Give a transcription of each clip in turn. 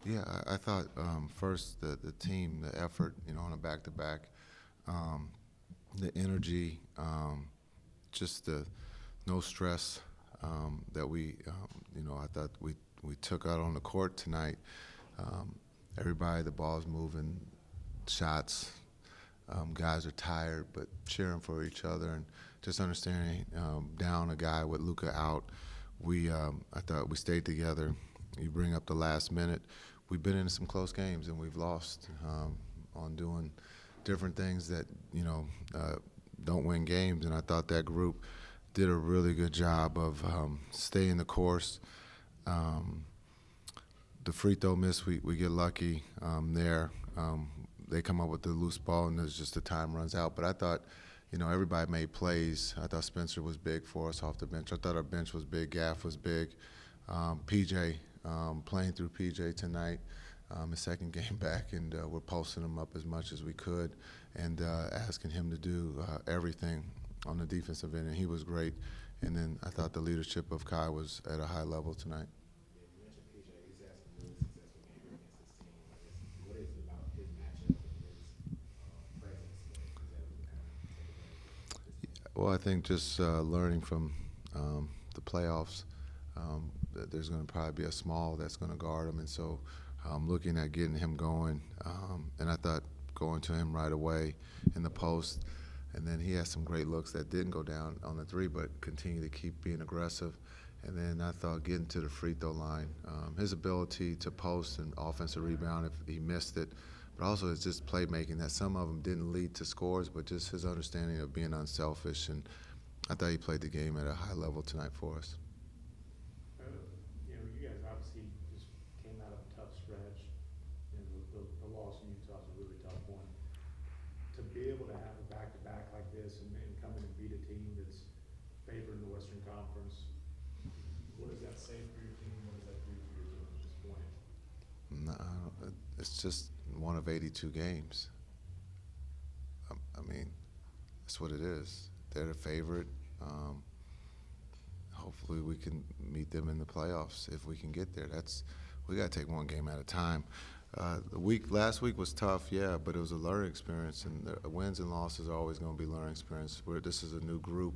Yeah, I thought first the team, the effort, on a back-to-back, um, the energy, just the no stress that I thought we took out on the court tonight. Um, Everybody, the ball's moving, shots. Guys are tired, but cheering for each other and just understanding. Down a guy with Luka out, I thought we stayed together. You bring up the last minute. We've been in some close games and we've lost on doing different things that don't win games. And I thought that group did a really good job of staying the course. The free throw miss, we get lucky there. They come up with the loose ball, and there's just the time runs out. But I thought, everybody made plays. I thought Spencer was big for us off the bench. I thought our bench was big. Gaff was big. PJ, playing through PJ tonight, his second game back, and we're posting him up as much as we could and asking him to do everything on the defensive end, and he was great. And then I thought the leadership of Kai was at a high level tonight. Well, I think just learning from the playoffs, that there's going to probably be a small that's going to guard him, and so looking at getting him going, and I thought going to him right away in the post, and then he had some great looks that didn't go down on the three, but continue to keep being aggressive. And then I thought getting to the free throw line, his ability to post and offensive rebound if he missed it, but also it's just playmaking that some of them didn't lead to scores, but just his understanding of being unselfish. And I thought he played the game at a high level tonight for us. You guys obviously just came out of a tough stretch, and the loss in Utah is a really tough one. To be able to have a back-to-back like this and come in and beat a team that's favored in the Western Conference, what does that say for your team? What does that do for your team at this point? No, it's just one of 82 games. I mean, that's what it is. They're the favorite. Hopefully we can meet them in the playoffs if we can get there. We got to take one game at a time. Last week was tough, yeah, but it was a learning experience, and the wins and losses are always going to be learning experience. This is a new group.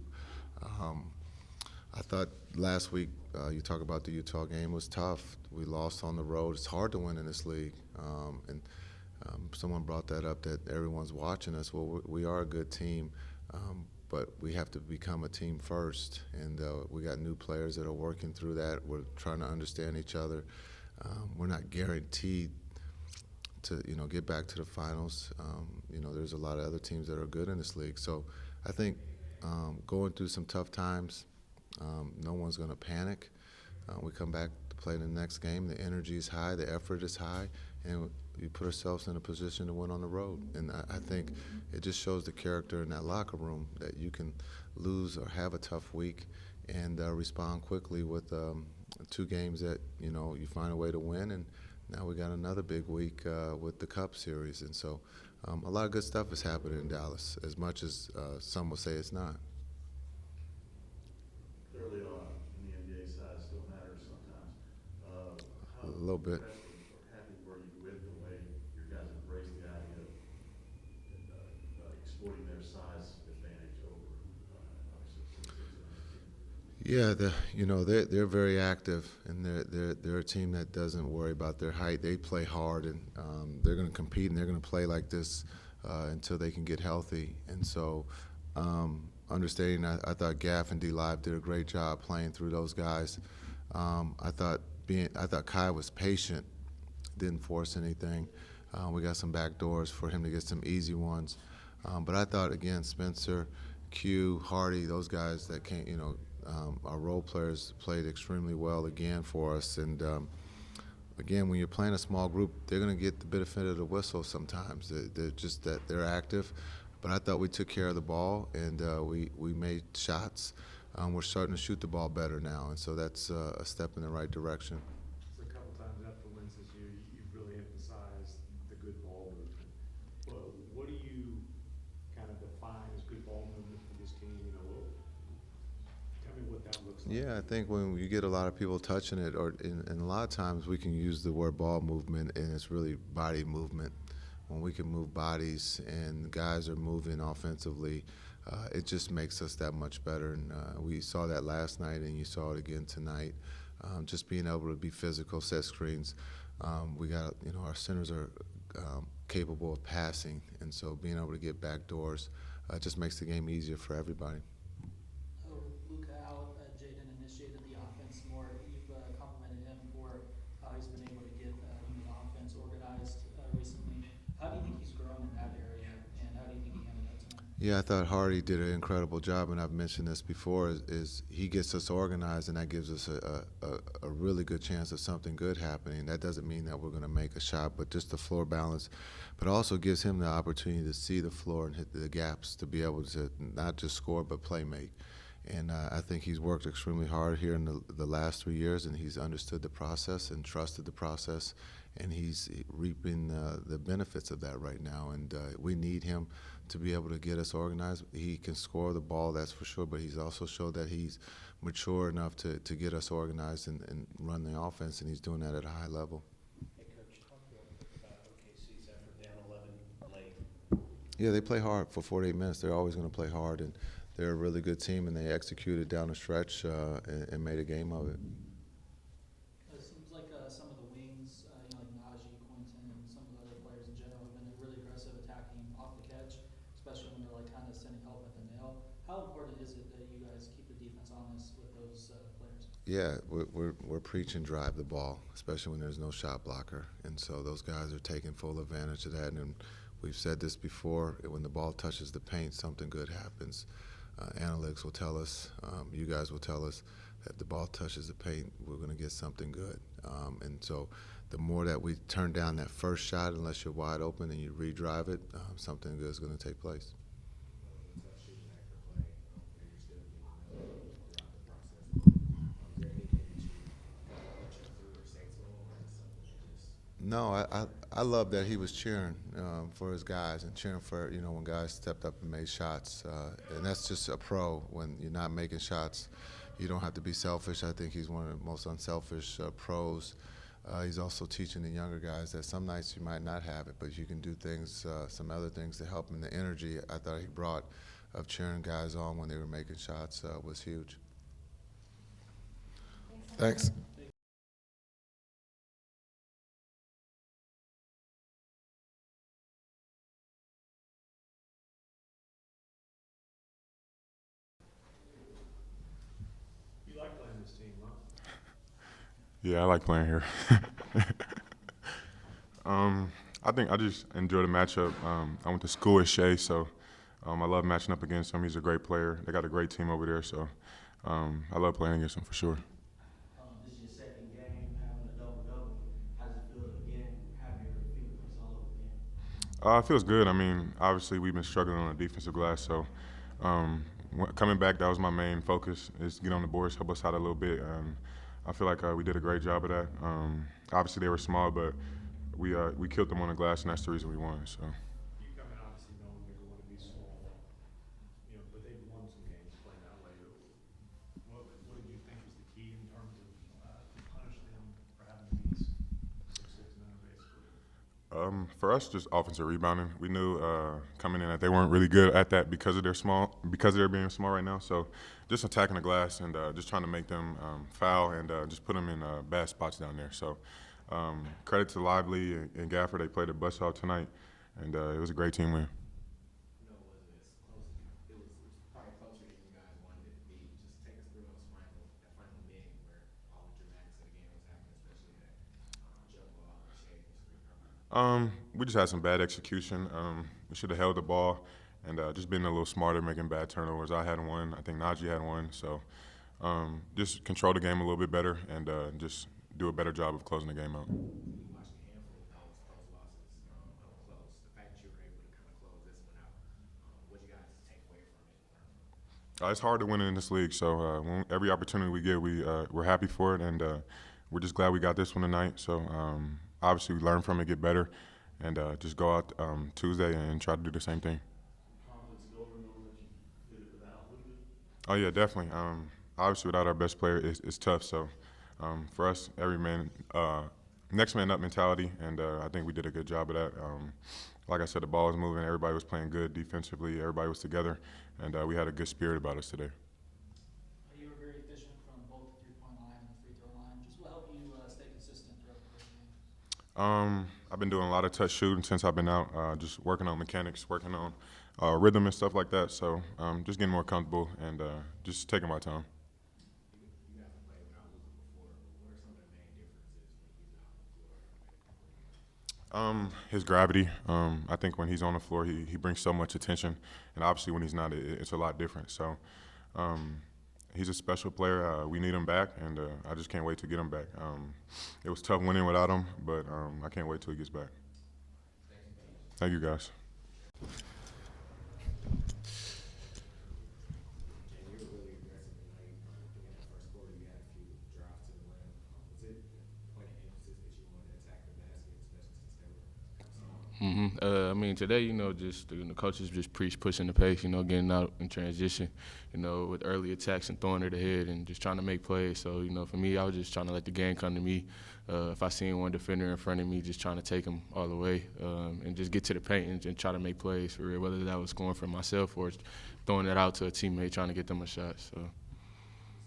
I thought last week, you talk about the Utah game, was tough. We lost on the road. It's hard to win in this league. And someone brought that up, that everyone's watching us. Well, we are a good team, but we have to become a team first. And we got new players that are working through that. We're trying to understand each other. We're not guaranteed to, get back to the finals. There's a lot of other teams that are good in this league. So I think going through some tough times, no one's going to panic. We come back to play the next game. The energy is high, the effort is high, and we put ourselves in a position to win on the road. And I think it just shows the character in that locker room that you can lose or have a tough week and respond quickly with 2 games that, you find a way to win. And now we got another big week with the Cup Series. And so a lot of good stuff is happening in Dallas, as much as some will say it's not. Early on in the NBA side still matters sometimes. A little bit. Happy were you with the way your guys embrace the idea of exploiting their size advantage over Yeah, they're very active, and they're a team that doesn't worry about their height. They play hard, and they're going to compete, and they're going to play like this until they can get healthy. And so, understanding, I thought Gaff and D-Live did a great job playing through those guys. I thought Kai was patient, didn't force anything. We got some back doors for him to get some easy ones. But I thought, again, Spencer, Q, Hardy, those guys that came, our role players played extremely well again for us. And again, when you're playing a small group, they're going to get the benefit of the whistle sometimes. They're just that they're active. But I thought we took care of the ball, and we made shots. We're starting to shoot the ball better now, and so that's a step in the right direction. So a couple times after the wins this year, you've really emphasized the good ball movement. What do you kind of define as good ball movement for this team? Tell me what that looks like. Yeah, I think when you get a lot of people touching it, and a lot of times we can use the word ball movement, and it's really body movement. When we can move bodies and guys are moving offensively, it just makes us that much better. And we saw that last night, and you saw it again tonight. Just being able to be physical, set screens. We got, our centers are capable of passing, and so being able to get back doors just makes the game easier for everybody. Luka out, Jaden initiated the offense more. You've complimented him for how he's been able to get the offense organized recently. How do you think he's grown in that area, and how do you think he handled that tonight? Yeah, I thought Hardy did an incredible job, and I've mentioned this before, is he gets us organized, and that gives us a really good chance of something good happening. That doesn't mean that we're going to make a shot, but just the floor balance, but also gives him the opportunity to see the floor and hit the gaps to be able to not just score but play make. And I think he's worked extremely hard here in the last 3 years, and he's understood the process and trusted the process, and he's reaping the benefits of that right now. And we need him to be able to get us organized. He can score the ball, that's for sure, but he's also showed that he's mature enough to get us organized and run the offense, and he's doing that at a high level. Hey, Coach, talk a little bit about OKC's effort down 11 late. Yeah, they play hard for 48 minutes. They're always going to play hard, and they're a really good team, and they executed down the stretch and made a game of it. It seems like some of the wings, like Najee, Quinton, and some of the other players in general have been really aggressive attacking off the catch, especially when they're kind of sending help at the nail. How important is it that you guys keep the defense honest with those players? Yeah, we're preaching drive the ball, especially when there's no shot blocker, and so those guys are taking full advantage of that. And we've said this before: when the ball touches the paint, something good happens. Analytics will tell us, you guys will tell us, that if the ball touches the paint, we're going to get something good. And so the more that we turn down that first shot, unless you're wide open and you redrive it, something good is going to take place. No, I love that he was cheering for his guys and cheering for, when guys stepped up and made shots. And that's just a pro. When you're not making shots, you don't have to be selfish. I think he's one of the most unselfish pros. He's also teaching the younger guys that some nights you might not have it, but you can do things, some other things to help. And the energy I thought he brought of cheering guys on when they were making shots was huge. Thanks. You like playing this team, huh? Yeah, I like playing here. I think I just enjoy the matchup. I went to school with Shea, so I love matching up against him. He's a great player. They got a great team over there, so I love playing against him for sure. This is your second game having a double-double. How does it feel to again have your fingerprints all over again? It feels good. I mean, obviously we've been struggling on the defensive glass, so coming back, that was my main focus, is get on the boards, help us out a little bit. I feel like we did a great job of that. Obviously they were small, but we killed them on the glass, and that's the reason we won. So. You come in obviously knowing they're going to be small, but they've won some games playing that way. What did you think was the key in terms of punishing them for having to be 6'9" basically? For us, just offensive rebounding. We knew coming in that they weren't really good at that because of they're being small right now. So just attacking the glass and just trying to make them foul and just put them in bad spots down there. So credit to Lively and Gaffer. They played a bust out tonight, and it was a great team win. It was probably closer than you guys wanted it to be. Just take us through that final game where all the dramatics of the game was happening, especially that jump ball and shade. We just had some bad execution. We should have held the ball and just been a little smarter, making bad turnovers. I had one. I think Najee had one. So just control the game a little bit better and just do a better job of closing the game out. You watched a handful of those losses up close. The fact that you were able to kind of close this one out, what you guys take away from it and learn from it? It's hard to win in this league, so every opportunity we get, we're happy for it, and we're just glad we got this one tonight. So obviously we learn from it, get better, and just go out Tuesday and try to do the same thing. Confidence builder knowing that you did it without Luka? Oh yeah, definitely. obviously without our best player, it's tough. So for us, every man, next man up mentality, and I think we did a good job of that. Like I said, the ball was moving, everybody was playing good defensively, everybody was together, and we had a good spirit about us today. You were very efficient from both the three-point line and the free throw line. Just what helped you stay consistent throughout the course of the game? I've been doing a lot of touch shooting since I've been out, just working on mechanics, working on rhythm and stuff like that. So just getting more comfortable and just taking my time. You guys have played without Luka before. What are some of the main differences when he's out on the floor for you? His gravity. I think when he's on the floor, he brings so much attention, and obviously when he's not, it's a lot different. So he's a special player. We need him back, and I just can't wait to get him back. It was tough winning without him, but I can't wait till he gets back. Thank you, guys. And you were really aggressive tonight. In that first quarter, you had a few drives to the rim. Was it a point of emphasis that you wanted to attack the basket, especially since they were kind of small? I mean, today, just the coaches just preach pushing the pace, getting out in transition, with early attacks and throwing it ahead and just trying to make plays. So, for me, I was just trying to let the game come to me. If I seen one defender in front of me, just trying to take him all the way and just get to the paint and try to make plays for real, whether that was scoring for myself or throwing it out to a teammate, trying to get them a shot. So.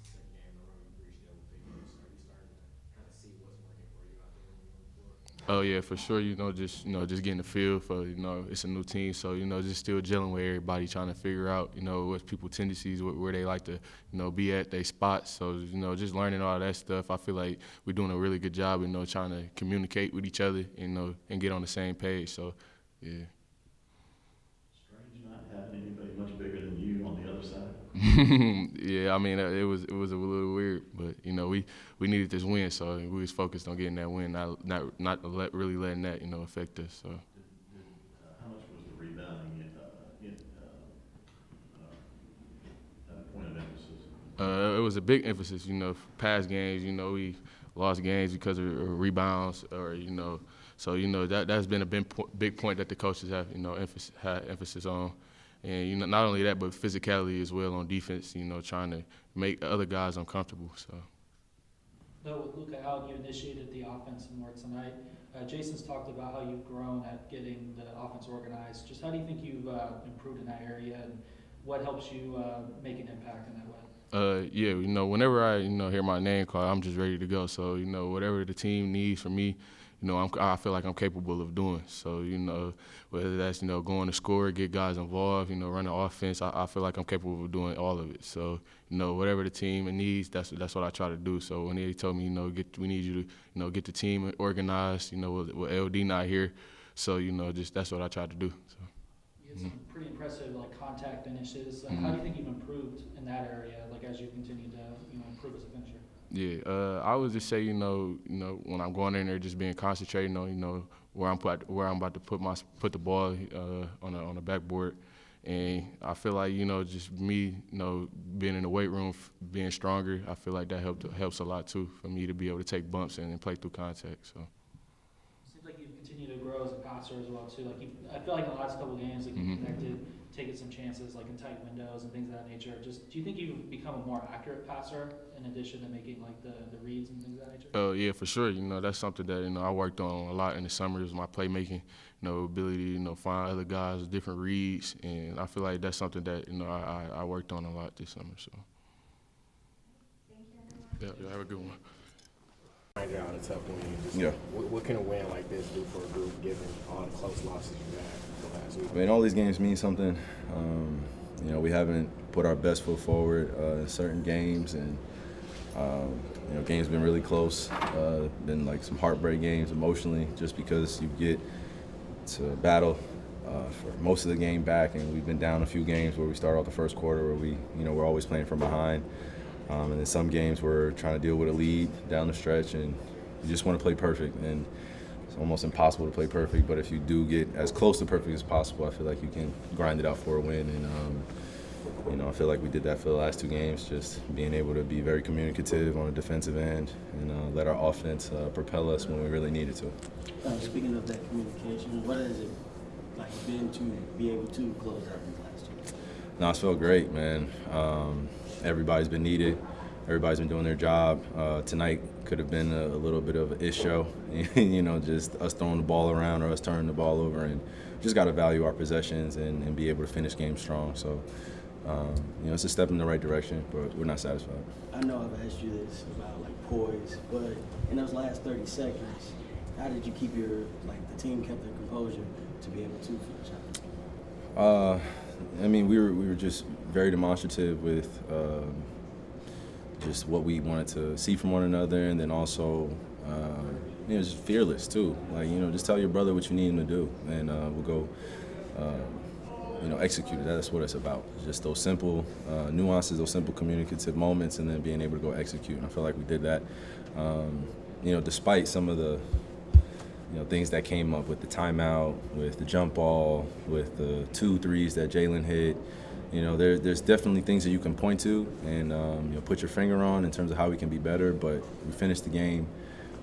Second game in a row, you reached double figures. Are you starting to kind of see what's working for you out there when you're on the floor? Oh yeah, for sure. Just getting the feel for it's a new team, so just still gelling with everybody, trying to figure out what's people's tendencies, where they like to be at their spots. So just learning all that stuff. I feel like we're doing a really good job, trying to communicate with each other, and get on the same page. So yeah. Strange not having anybody much bigger than you on the other side. Yeah, I mean it was a little weird, but we needed this win, so we was focused on getting that win, not really letting that affect us. So. How much was the rebounding a point of emphasis? It was a big emphasis, past games, we lost games because of rebounds or, so, that's been a big point that the coaches have, had emphasis on. And, not only that, but physicality as well on defense, trying to make other guys uncomfortable, so. Though with Luka out, you initiated the offense more tonight. Jason's talked about how you've grown at getting the offense organized. Just how do you think you've improved in that area, and what helps you make an impact in that way? Yeah, whenever I, hear my name called, I'm just ready to go. So, whatever the team needs from me, I feel like I'm capable of doing. So, whether that's, going to score, get guys involved, run the offense, I feel like I'm capable of doing all of it. So, whatever the team needs, that's what I try to do. So when they told me, we need you to, get the team organized, with LD not here. So, just that's what I tried to do. So. You had some pretty impressive contact finishes. How do you think you've improved in that area, as you continue to improve as a finisher? Yeah, I would just say when I'm going in there, just being concentrating on where I'm about to put the ball on the backboard, and I feel like just me being in the weight room, being stronger. I feel like that helps a lot too for me to be able to take bumps and play through contact. So. Seems like you've continued to grow as a passer as well too. I feel like in the last couple of games, you've connected, taking some chances in tight windows and things of that nature. Just do you think you've become a more accurate passer in addition to making the reads and things of that nature? Yeah, for sure. That's something that I worked on a lot in the summer. Is my playmaking, ability, find other guys, different reads, and I feel like that's something that I worked on a lot this summer. So. Yeah, have a good one. Right now, a tough win. Yeah. What can a win like this do for a group, given all the close losses you had the last week? I mean, all these games mean something. We haven't put our best foot forward in certain games, and games been really close. Been some heartbreak games emotionally, just because you get to battle for most of the game back, and we've been down a few games where we start off the first quarter where we're always playing from behind. And then some games we're trying to deal with a lead down the stretch, and you just want to play perfect. And it's almost impossible to play perfect, but if you do get as close to perfect as possible, I feel like you can grind it out for a win. And, I feel like we did that for the last two games, just being able to be very communicative on the defensive end and let our offense propel us when we really needed to. Speaking of that communication, what has it been to be able to close out these last two? No, it's felt great, man. Everybody's been needed. everybody's been doing their job. Tonight could have been a little bit of an issue, you know, just us throwing the ball around or us turning the ball over, and just got to value our possessions and be able to finish games strong. So, you know, it's a step in the right direction, but we're not satisfied. I know I've asked you this about like poise, but in those last 30 seconds, how did you keep the team kept their composure to be able to finish out? I mean, we were just very demonstrative with just what we wanted to see from one another, and then also, you know, just fearless too. Like, you know, just tell your brother what you need him to do, and we'll go, you know, execute it. That's what it's about. Just those simple nuances, those simple communicative moments, and then being able to go execute. And I feel like we did that. You know, despite some of the things that came up with the timeout, with the jump ball, with the 2 threes that Jalen hit. You know, there's definitely things that you can point to and you know, put your finger on in terms of how we can be better. But we finished the game,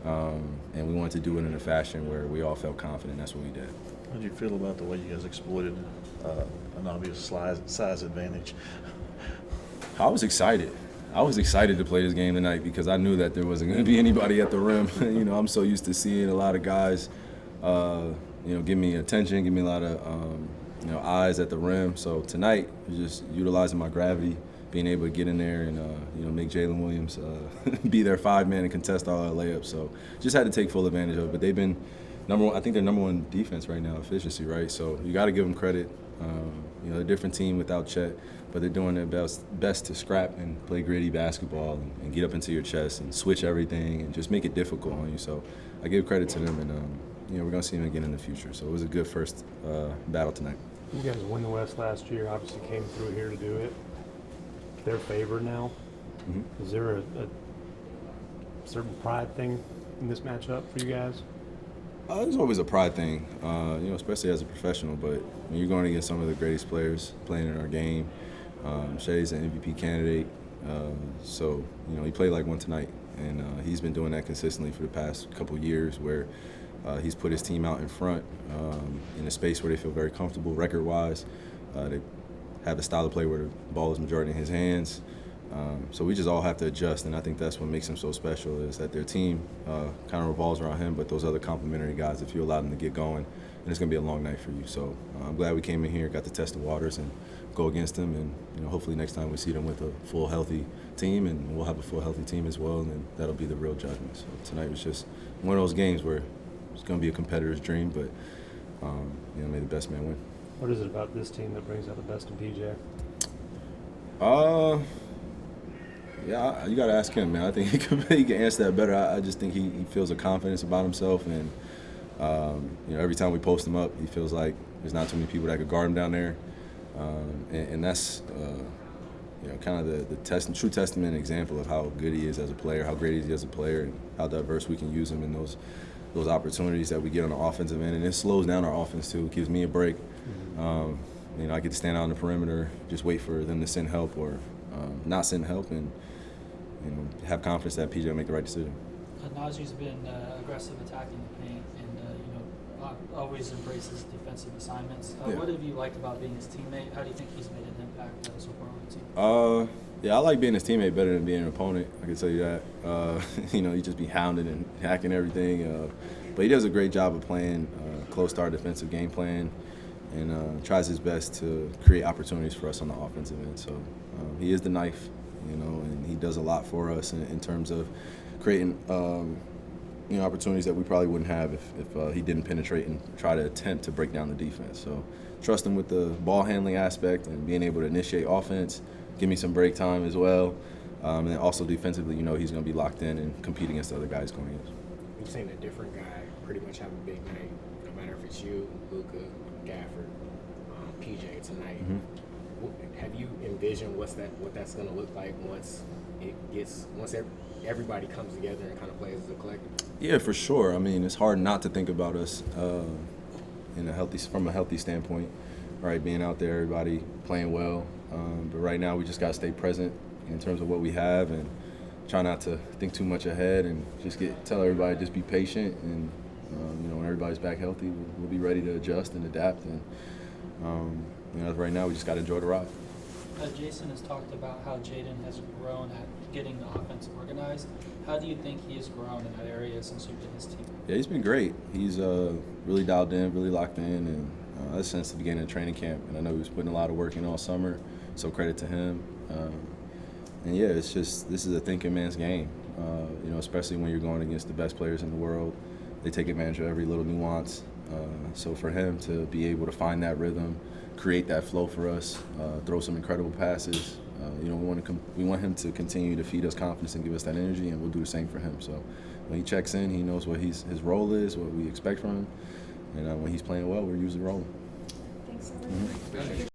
and we wanted to do it in a fashion where we all felt confident. That's what we did. How did you feel about the way you guys exploited an obvious size advantage? I was excited. I was excited to play this game tonight because I knew that there wasn't going to be anybody at the rim. You know, I'm so used to seeing a lot of guys, you know, give me attention, give me a lot of, you know, eyes at the rim. So tonight, just utilizing my gravity, being able to get in there and, you know, make Jalen Williams be their 5-man and contest all our layups. So just had to take full advantage of it. But they've been number one. I think they're number one defense right now, efficiency, right? So you got to give them credit. You know, they're a different team without Chet, but they're doing their best to scrap and play gritty basketball and get up into your chest and switch everything and just make it difficult on you. So I give credit to them, and you know, we're gonna see them again in the future. So it was a good first battle tonight. You guys won the West last year, obviously came through here to do it. They're favored now. Mm-hmm. Is there a certain pride thing in this matchup for you guys? There's always a pride thing, you know, especially as a professional. But when you're going against some of the greatest players playing in our game, Shai's an MVP candidate. So, you know, he played like one tonight, and he's been doing that consistently for the past couple years where he's put his team out in front in a space where they feel very comfortable record-wise. They have a style of play where the ball is majority in his hands. So we just all have to adjust, and I think that's what makes him so special is that their team kind of revolves around him, but those other complementary guys, if you allow them to get going, and it's going to be a long night for you. So I'm glad we came in here, got to test the waters and go against them, and you know, hopefully next time we see them with a full healthy team, and we'll have a full healthy team as well, and then that'll be the real judgment. So tonight was just one of those games where it's going to be a competitor's dream, but you know, may the best man win. What is it about this team that brings out the best in PJ? Yeah, you got to ask him, man. I think he can answer that better. I just think he feels a confidence about himself, and you know, every time we post him up, he feels like there's not too many people that could guard him down there, and that's you know, kind of the true testament and example of how good he is as a player, how great he is as a player, and how diverse we can use him in those opportunities that we get on the offensive end, and it slows down our offense too. It gives me a break. You know, I get to stand out on the perimeter, just wait for them to send help or not send help, and you know, have confidence that PJ will make the right decision. Najee's been aggressive attacking the paint and you know, always embraces defensive assignments. Yeah. What have you liked about being his teammate? How do you think he's made an impact so far on the team? Yeah, I like being his teammate better than being an opponent. I can tell you that. You know, he just be hounding and hacking everything. But he does a great job of playing close to our defensive game plan and tries his best to create opportunities for us on the offensive end. So he is the knife, you know, and he does a lot for us in terms of creating you know, opportunities that we probably wouldn't have if he didn't penetrate and try to attempt to break down the defense. So trust him with the ball handling aspect and being able to initiate offense, give me some break time as well. And then also defensively, you know, he's going to be locked in and compete against the other guys going against. We've seen a different guy pretty much have a big night, no matter if it's you, Luka, Gafford, PJ tonight. Mm-hmm. Have you envisioned what that's going to look like once everybody comes together and kind of plays as a collective? Yeah, for sure. I mean, it's hard not to think about us from a healthy standpoint, right? Being out there, everybody playing well. But right now, we just got to stay present in terms of what we have and try not to think too much ahead and just tell everybody just be patient and you know, when everybody's back healthy, we'll be ready to adjust and adapt. And you know, right now, we just got to enjoy the ride. Jason has talked about how Jaden has grown at getting the offense organized. How do you think he has grown in that area since you've been his team? Yeah, he's been great. He's really dialed in, really locked in, and that's since the beginning of training camp. And I know he was putting a lot of work in all summer, so credit to him. And yeah, it's just this is a thinking man's game. You know, especially when you're going against the best players in the world, they take advantage of every little nuance. So for him to be able to find that rhythm, create that flow for us, throw some incredible passes. You know, we want him to continue to feed us confidence and give us that energy, and we'll do the same for him. So when he checks in, he knows what his role is, what we expect from him, and when he's playing well, we're usually rolling. Thanks so much.